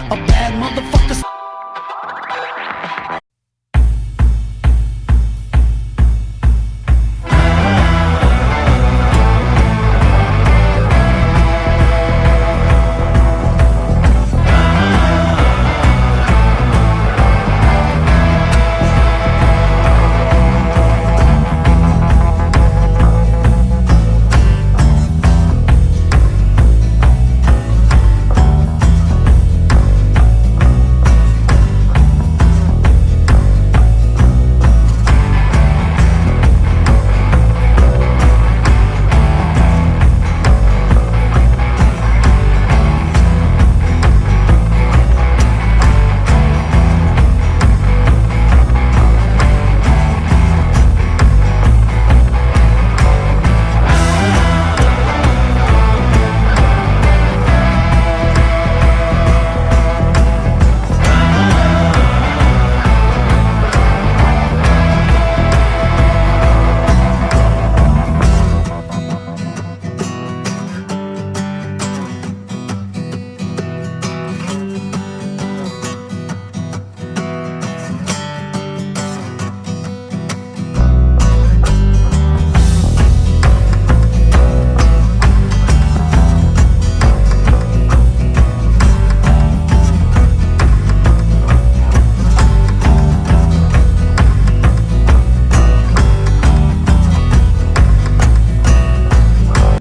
A bad motherfucker.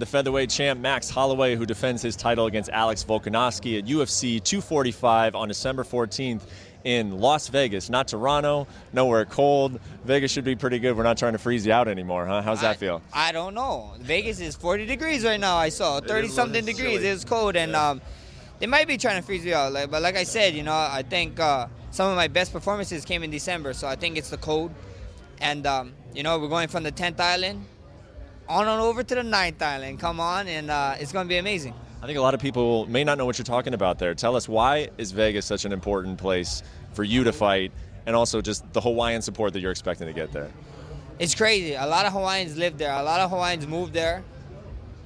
Featherweight champ Max Holloway, who defends his title against Alex Volkanovski at UFC 245 on December 14th in Las Vegas, not Toronto, nowhere cold. Vegas should be pretty good. We're not trying to freeze you out anymore, huh? How's that feel? I don't know. Vegas is 40 degrees right now. I saw 30-something degrees. It was cold, and they might be trying to freeze me out. But like I said, you know, I think some of my best performances came in December, so I think it's the cold. And you know, we're going from the 10th island on over to the 9th island. Come on, and it's going to be amazing. I think a lot of people may not know what you're talking about there. Tell us, why is Vegas such an important place for you to fight, and also just the Hawaiian support that you're expecting to get there? It's crazy. A lot of Hawaiians live there. A lot of Hawaiians move there.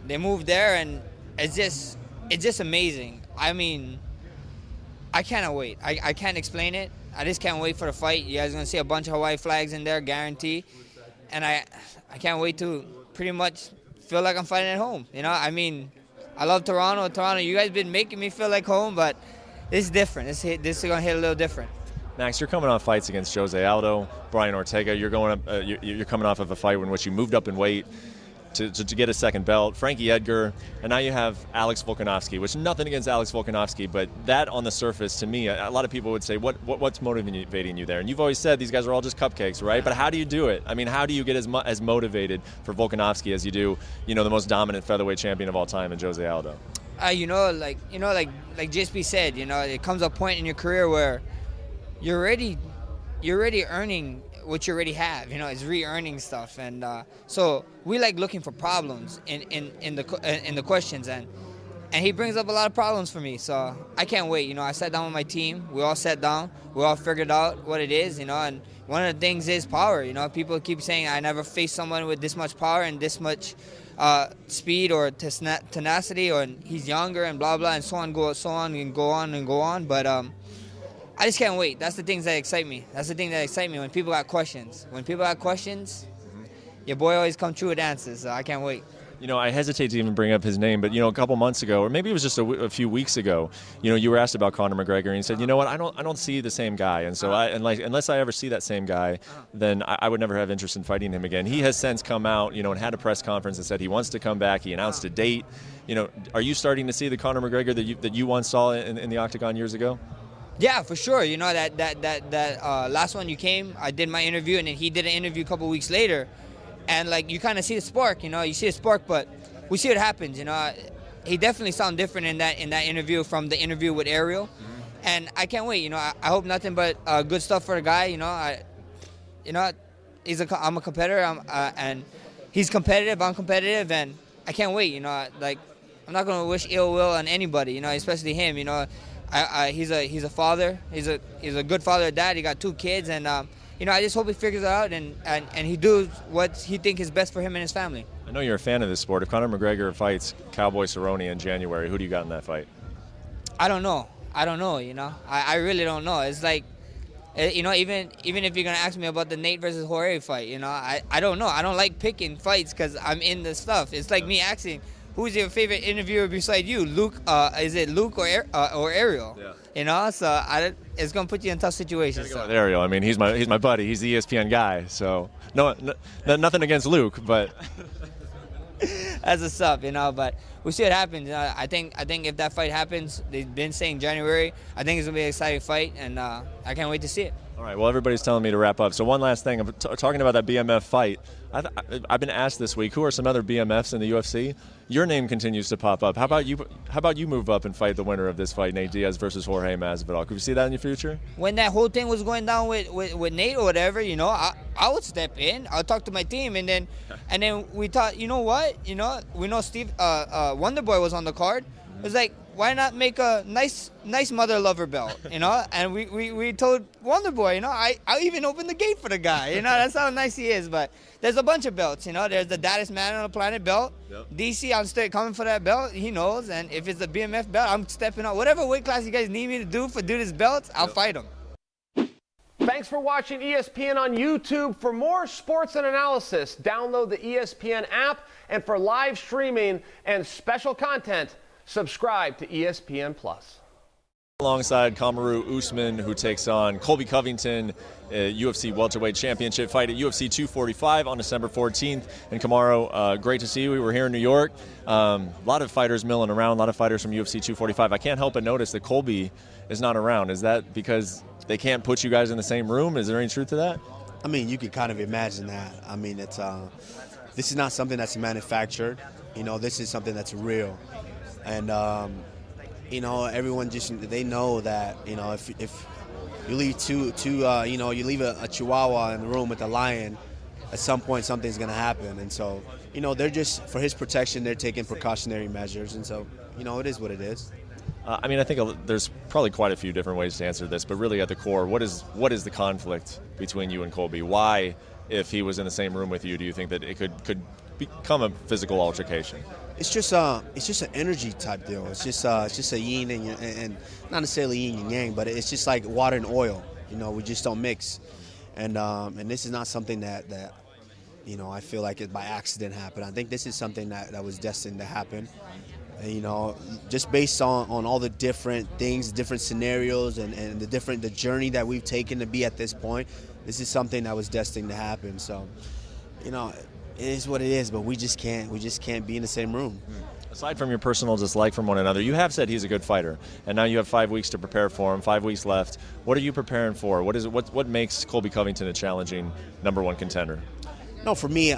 They move there, and it's just amazing. I mean, I cannot wait. I can't explain it. I just can't wait for the fight. You guys are going to see a bunch of Hawaii flags in there, guarantee. And I can't wait to pretty much feel like I'm fighting at home. You know, I mean, I love Toronto. Toronto, you guys been making me feel like home, but this is different. This is gonna hit a little different. Max, you're coming off fights against Jose Aldo, Brian Ortega. You're coming off of a fight in which you moved up in weight to get a second belt, Frankie Edgar, and now you have Alex Volkanovski, which nothing against Alex Volkanovski, but that on the surface, to me, a lot of people would say, what's motivating you there? And you've always said these guys are all just cupcakes, right? But how do you do it? I mean, how do you get as motivated for Volkanovski as you do, you know, the most dominant featherweight champion of all time in Jose Aldo? Like JSP said, you know, it comes a point in your career where you're already earning what you already have. You know, it's re-earning stuff, and so we like looking for problems in the questions, and he brings up a lot of problems for me. So I can't wait. You know, I sat down with my team. We all sat down. We all figured out what it is. You know, and one of the things is power. You know, people keep saying I never faced someone with this much power and this much speed or tenacity, or he's younger and blah blah and so on and go on. But I just can't wait. That's the things that excite me. That's the thing that excite me when people got questions. When people got questions, your boy always come true with answers. So I can't wait. You know, I hesitate to even bring up his name, but, you know, a couple months ago, or maybe it was just a few weeks ago, you know, you were asked about Conor McGregor, and you said, you know what, I don't see the same guy, and so unless I ever see that same guy, then I would never have interest in fighting him again. He has since come out, you know, and had a press conference and said he wants to come back. He announced a date. You know, are you starting to see the Conor McGregor that you once saw in the octagon years ago? Yeah, for sure. You know, that last one you came, I did my interview, and then he did an interview a couple weeks later. And, like, you kind of see the spark, you know. You see the spark, but we see what happens, you know. He definitely sounded different in that interview from the interview with Ariel. Mm-hmm. And I can't wait, you know. I hope nothing but good stuff for the guy, you know. I'm a competitor, and he's competitive, I'm competitive, and I can't wait, you know. Like, I'm not going to wish ill will on anybody, you know, especially him, you know. He's a father. He's a good father, dad. He got 2 kids, and you know, I just hope he figures it out and he do what he thinks is best for him and his family. I know you're a fan of this sport. If Conor McGregor fights Cowboy Cerrone in January, who do you got in that fight? I don't know. I don't know, you know. I really don't know. It's like, you know, even if you're gonna ask me about the Nate versus Jorge fight, you know, I don't know. I don't like picking fights because I'm in the stuff. It's like me asking, who's your favorite interviewer beside you? Luke? Is it Luke or Ariel? Yeah. You know, so it's gonna put you in tough situations. Go with Ariel. I mean, he's my buddy. He's the ESPN guy. So nothing against Luke, but as a sub, you know. But we'll see what happens. I think if that fight happens, they've been saying January. I think it's gonna be an exciting fight, and I can't wait to see it. All right. Well, everybody's telling me to wrap up. So one last thing. I'm talking about that BMF fight. I've been asked this week, who are some other BMFs in the UFC? Your name continues to pop up. How about you move up and fight the winner of this fight, Nate Diaz versus Jorge Masvidal? Could we see that in your future? When that whole thing was going down with Nate or whatever, you know, I would step in. I'll talk to my team, and then we thought, you know what? You know, we know Steve Wonderboy was on the card. It was like, why not make a nice mother lover belt, you know? And we told Wonderboy, you know, I even opened the gate for the guy, you know, that's how nice he is. But there's a bunch of belts, you know. There's the baddest man on the planet belt. Yep. DC, I'm straight coming for that belt. He knows. And if it's the BMF belt, I'm stepping up. Whatever weight class you guys need me to do this belt, I'll fight him. Thanks for watching ESPN on YouTube. For more sports and analysis, download the ESPN app. And for live streaming and special content, subscribe to ESPN+. Alongside Kamaru Usman, who takes on Colby Covington, UFC welterweight championship fight at UFC 245 on December 14th. And Kamaru, great to see you. We were here in New York. A lot of fighters milling around, a lot of fighters from UFC 245. I can't help but notice that Colby is not around. Is that because they can't put you guys in the same room? Is there any truth to that? I mean, you could kind of imagine that. I mean, it's this is not something that's manufactured. You know, this is something that's real. And you know, everyone they know that, you know, if you leave you know, you leave a chihuahua in the room with a lion, at some point something's going to happen. And so, you know, they're just, for his protection, they're taking precautionary measures. And so, you know, it is what it is. I mean, I think there's probably quite a few different ways to answer this, but really at the core, what is the conflict between you and Colby? Why, if he was in the same room with you, do you think that it could become a physical altercation? It's just an energy type deal. It's just a yin and not necessarily yin and yang, but it's just like water and oil. You know, we just don't mix. And this is not something that you know, I feel like it by accident happened. I think this is something that was destined to happen. And, you know, just based on all the different things, different scenarios, and the journey that we've taken to be at this point, this is something that was destined to happen. So, you know, it is what it is, but we just can't be in the same room. Aside from your personal dislike from one another, you have said he's a good fighter, and now you have 5 weeks to prepare for him, 5 weeks left. What are you preparing for? What makes Colby Covington a challenging #1 contender? No, for me,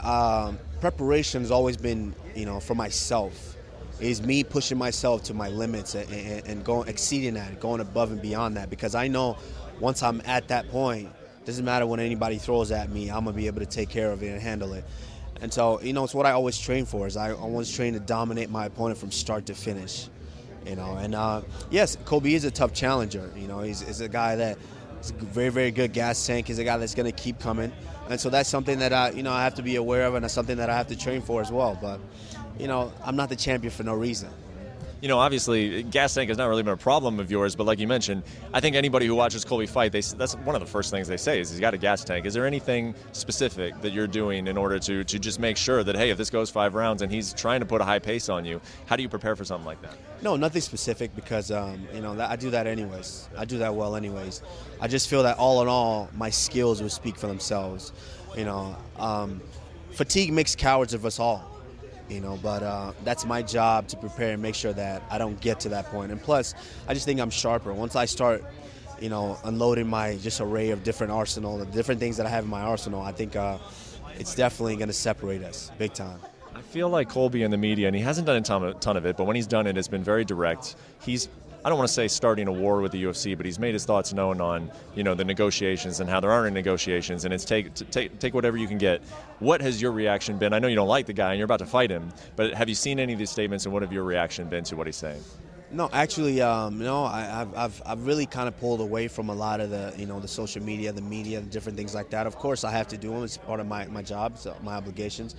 preparation has always been, you know, for myself. Is me pushing myself to my limits and exceeding that, going above and beyond that, because I know once I'm at that point, doesn't matter what anybody throws at me, I'm gonna be able to take care of it and handle it. And so, you know, it's what I always train for. Is I always train to dominate my opponent from start to finish. You know, and yes, Colby is a tough challenger. You know, he's a guy that is a very, very good gas tank. He's a guy that's going to keep coming, and so that's something that I have to be aware of, and that's something that I have to train for as well. But, you know, I'm not the champion for no reason. You know, obviously, gas tank has not really been a problem of yours, but like you mentioned, I think anybody who watches Colby fight, that's one of the first things they say is he's got a gas tank. Is there anything specific that you're doing in order to just make sure that, hey, if this goes 5 rounds and he's trying to put a high pace on you, how do you prepare for something like that? No, nothing specific, because, you know, I do that anyways. I do that well anyways. I just feel that all in all, my skills will speak for themselves. You know, fatigue makes cowards of us all. You know, but that's my job to prepare and make sure that I don't get to that point. And plus, I just think I'm sharper. Once I start, you know, unloading my just array of different arsenal, the different things that I have in my arsenal, I think it's definitely going to separate us big time. I feel like Colby in the media, and he hasn't done a ton of it, but when he's done it, it's been very direct. He's, I don't want to say starting a war with the UFC, but he's made his thoughts known on, you know, the negotiations and how there aren't any negotiations, and it's take whatever you can get. What has your reaction been? I know you don't like the guy and you're about to fight him, but have you seen any of these statements, and what have your reaction been to what he's saying? No, actually, no. I've really kind of pulled away from a lot of the, you know, the social media, the media, and different things like that. Of course, I have to do them. It's part of my job, so my obligations,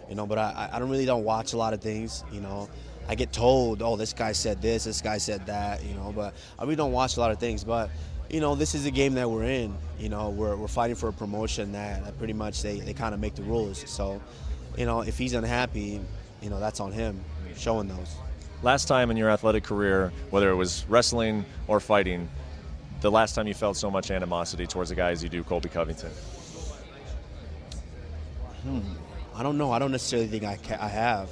you know. But I don't watch a lot of things, you know. I get told, oh, this guy said this guy said that, you know, but I really don't watch a lot of things. But, you know, this is the game that we're in. You know, we're fighting for a promotion that pretty much they kind of make the rules. So, you know, if he's unhappy, you know, that's on him, showing those. Last time in your athletic career, whether it was wrestling or fighting, the last time you felt so much animosity towards a guy as you do Colby Covington? I don't know. I don't necessarily think I have.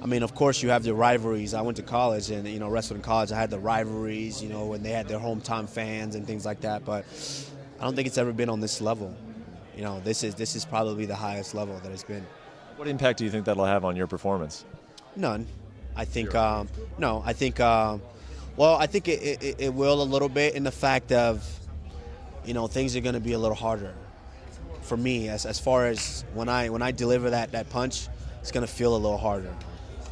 I mean, of course, you have the rivalries. I went to college and, you know, wrestled in college. I had the rivalries, you know, when they had their hometown fans and things like that. But I don't think it's ever been on this level. You know, this is probably the highest level that it's been. What impact do you think that'll have on your performance? None. I think, no, I think, well, I think it will a little bit in the fact of, you know, things are going to be a little harder for me as far as when I deliver that punch, it's going to feel a little harder.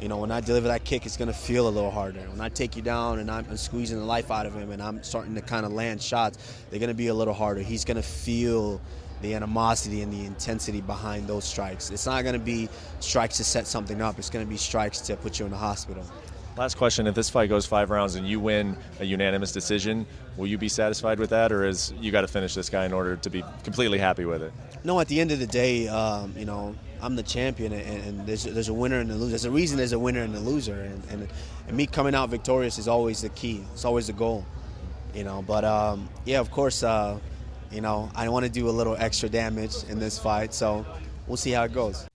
You know, when I deliver that kick, it's going to feel a little harder. When I take you down and I'm squeezing the life out of him and I'm starting to kind of land shots, they're going to be a little harder. He's going to feel the animosity and the intensity behind those strikes. It's not going to be strikes to set something up. It's going to be strikes to put you in the hospital. Last question, if this fight goes 5 rounds and you win a unanimous decision, will you be satisfied with that, or is you got to finish this guy in order to be completely happy with it? No, at the end of the day, you know, I'm the champion, and there's a winner and a loser. There's a reason there's a winner and a loser, and me coming out victorious is always the key. It's always the goal, you know. But yeah, of course, you know, I want to do a little extra damage in this fight, so we'll see how it goes.